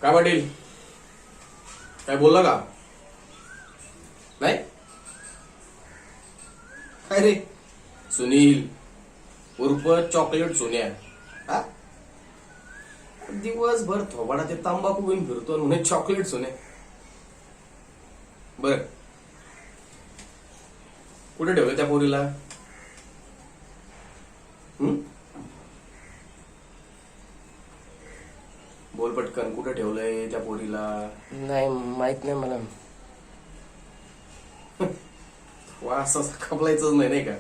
काय पाटील, काय बोलला का नाही? काय रे सुनील उर्फ चॉकलेट सोन्या, हा? दिवसभर थोबाडा ते तंबाखू घेऊन फिरतो म्हणे चॉकलेट सोन्या. बर, कुठे ठेवलं त्या पोरीला? बोल पटकन, कुठे ठेवलंय त्या पोरीला? नाही माहित नाही मला. वा, असं खपलायचंच नाही का?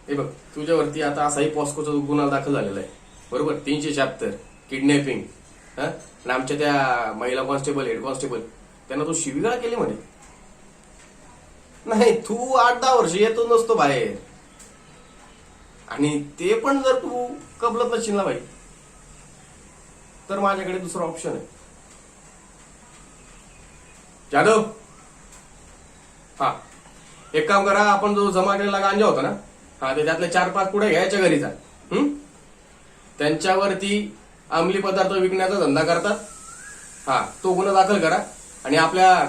हे बघ, तुझ्यावरती आता असाही पॉस्कोचा गुन्हा दाखल झालेला आहे, बरोबर? 376 किडनॅपिंग. आणि आमच्या त्या महिला कॉन्स्टेबल, हेड कॉन्स्टेबल, त्यांना तू शिवीगाळ केली म्हणे. नाही, तू 8-10 वर्ष येतो नसतो बाहेर, आणि ते पण जर तू कबलत नशील ना भाई, तर माझ्याकडे दुसरा ऑप्शन आहे. जाधव, हा, एक काम करा, आपण जो जमा केलेला गांजा होता ना, हा, ते त्यातले 4-5 पुढे घ्यायच्या घरीचा. त्यांच्यावरती अंमली पदार्थ विकण्याचा धंदा करतात, हा, तो गुन्हा दाखल करा. आणि आपल्या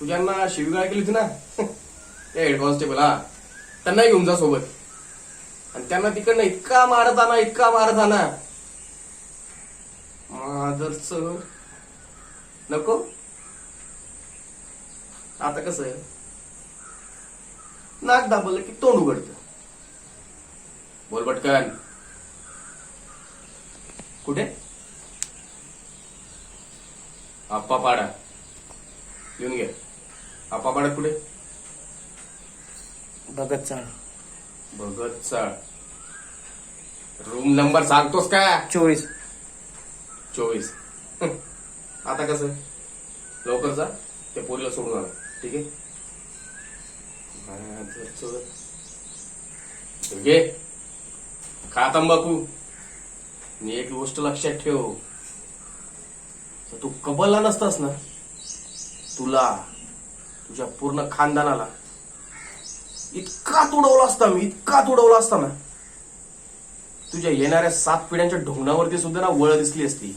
तुझ्यांना शिवीगाळ केली होती ना त्या हेड कॉन्स्टेबल, हा, त्यांना घेऊन जा सोबत. आणि त्यांना तिकडनं इतका मारत आणा मादरच नको. आता कसं आहे, नाक दाबलं की तोंड उघडतं. बोल पटकन, कुठे? आप्पापाडा, लिहून घे. आप्पापाडा कुठे? भगत चाळ. भगत चाळ. रूम नंबर सांगतोस का? 24. आता कसं, लवकर जा, त्या पोरीला सोडून आला, ठीक आहे? घे, खा तंबाखू. मी एक गोष्ट लक्षात ठेव, तू कबलला नसतास ना, तुला, तुझ्या पूर्ण खानदानाला इतका तुडवला असता ना, तुझ्या येणाऱ्या 7 पिढ्यांच्या ढोंगणावरती सुद्धा ना वळ दिसली असती.